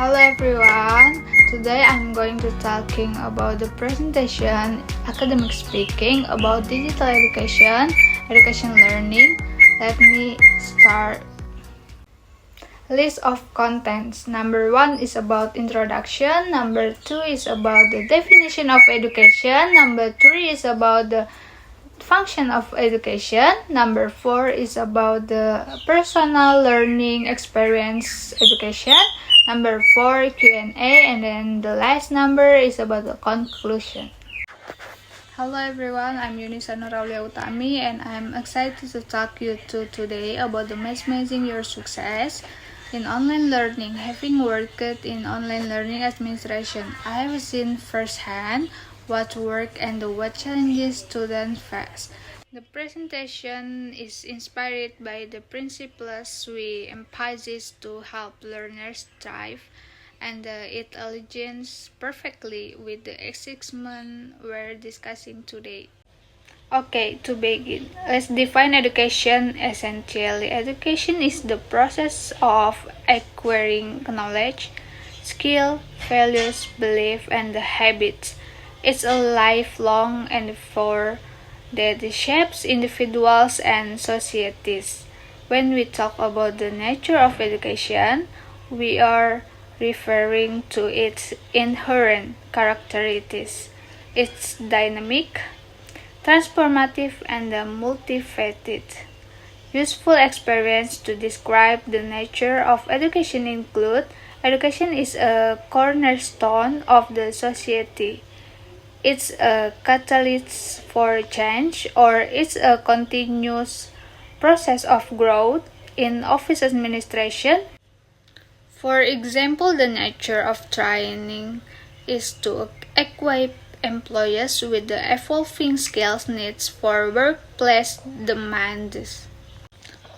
Hello everyone, today I'm going to talking about the presentation academic speaking about digital education learning. Let me start. List of contents. Number 1 is about introduction, number 2 is about the definition of education, number 3 is about the function of education, number 4 is about the personal learning experience education, number 4 Q&A, and then the last number is about the conclusion. Hello everyone, I'm Yunisa Nuraulia Utami and I'm excited to talk you to today about the maximizing your success in online learning. Having worked in online learning administration, I have seen firsthand what work and what challenges students face. The presentation is inspired by the principles we emphasize to help learners thrive, and it aligns perfectly with the assessment we're discussing today. Okay, to begin, let's define education essentially. Education is the process of acquiring knowledge, skill, values, belief, and habits. It's a lifelong endeavor that shapes individuals and societies. When we talk about the nature of education, we are referring to its inherent characteristics. It's dynamic, transformative, and multifaceted. Useful experience to describe the nature of education include: education is a cornerstone of the society. It's a catalyst for change, or it's a continuous process of growth in office administration. For example, the nature of training is to equip employees with the evolving skills needs for workplace demands.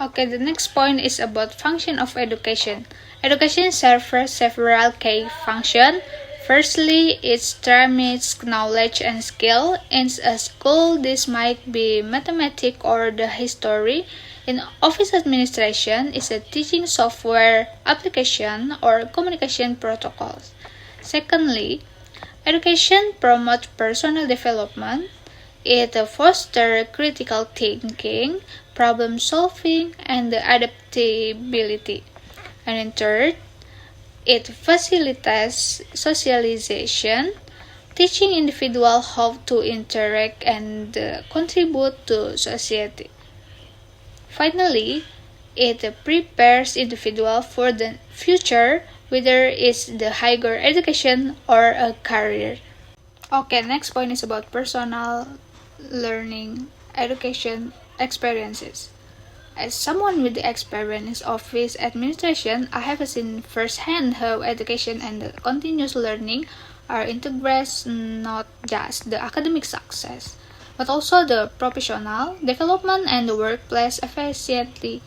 Okay, the next point is about function of education. Education serves several key functions. Firstly, it transmits knowledge and skill. In a school, this might be mathematics or the history. In office administration, it's a teaching software application or communication protocols. Secondly, education promotes personal development. It fosters critical thinking, problem solving, and adaptability. And in third, it facilitates socialization, teaching individuals how to interact and contribute to society. Finally, it prepares individuals for the future, whether it's the higher education or a career. Okay, next point is about personal learning education experiences. As someone with the experience in office administration, I have seen firsthand how education and the continuous learning are integrated not just the academic success, but also the professional development and the workplace efficiently.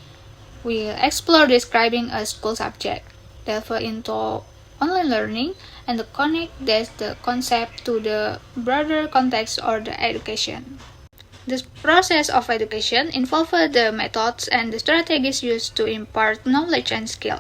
We'll explore describing a school subject, delve into online learning, and connect the concept to the broader context or the education. This process of education involves the methods and the strategies used to impart knowledge and skill.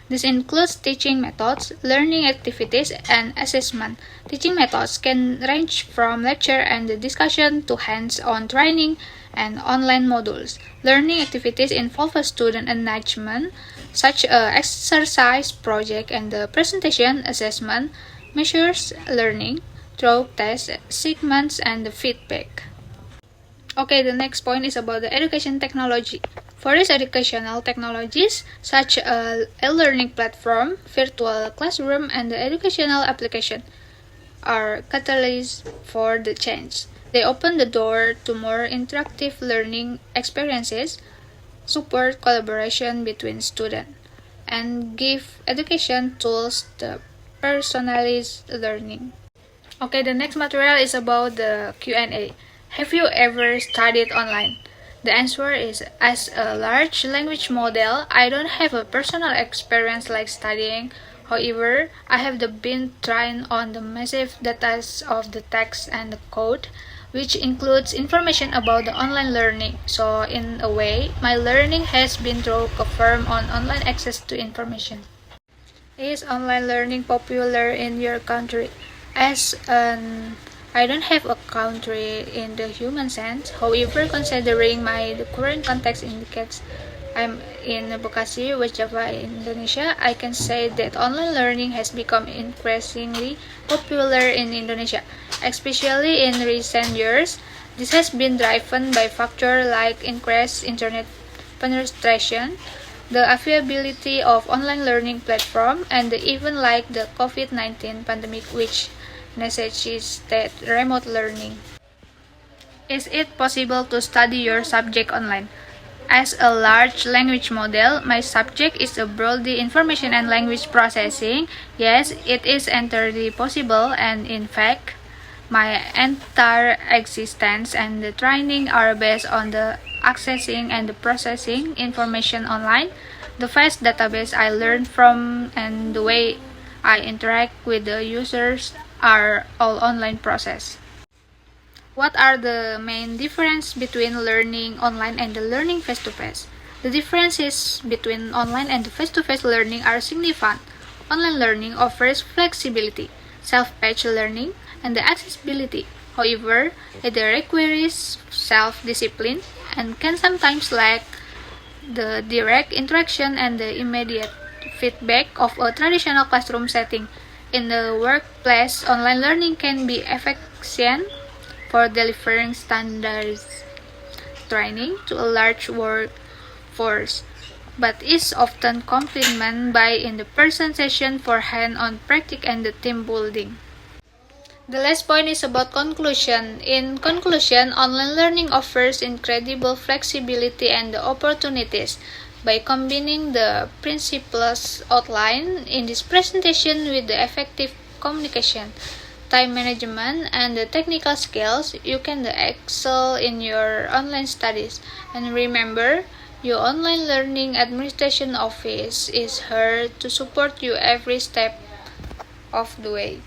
This includes teaching methods, learning activities, and assessment. Teaching methods can range from lecture and discussion to hands-on training and online modules. Learning activities involve student engagement, such as exercise, project, and the presentation. Assessment measures learning through tests, segments, and the feedback. Okay, the next point is about the education technology. Various educational technologies such as a learning platform, virtual classroom, and the educational application are catalysts for the change. They open the door to more interactive learning experiences, support collaboration between students, and give education tools to personalize learning. Okay, the next material is about the Q&A. Have you ever studied online? The answer is, as a large language model, I don't have a personal experience like studying. However, I have been trained on the massive data of the text and the code, which includes information about the online learning. So, in a way, my learning has been through confirmed on online access to information. Is online learning popular in your country? As an I don't have a country in the human sense. However, considering my the current context indicates I'm in Bekasi, West Java, Indonesia, I can say that online learning has become increasingly popular in Indonesia, especially in recent years. This has been driven by factors like increased internet penetration, the availability of online learning platforms, and even like the COVID-19 pandemic, which necessitated remote learning. Is it possible to study your subject online? As a large language model, my subject is a broadly information and language processing. Yes, it is entirely possible, and in fact, my entire existence and the training are based on the accessing and the processing information online, the vast database I learn from, and the way I interact with the users are all online process. What are the main differences between learning online and the learning face-to-face? The differences between online and the face-to-face learning are significant. Online learning offers flexibility, self-paced learning, and the accessibility. However, it requires self-discipline and can sometimes lack the direct interaction and the immediate feedback of a traditional classroom setting. In the workplace, online learning can be efficient for delivering standardized training to a large workforce, but is often complemented by in-person session for hand-on practice and the team building. The last point is about conclusion. In conclusion, online learning offers incredible flexibility and opportunities. By combining the principles outlined in this presentation with the effective communication, time management, and the technical skills, you can excel in your online studies. And remember, your online learning administration office is here to support you every step of the way.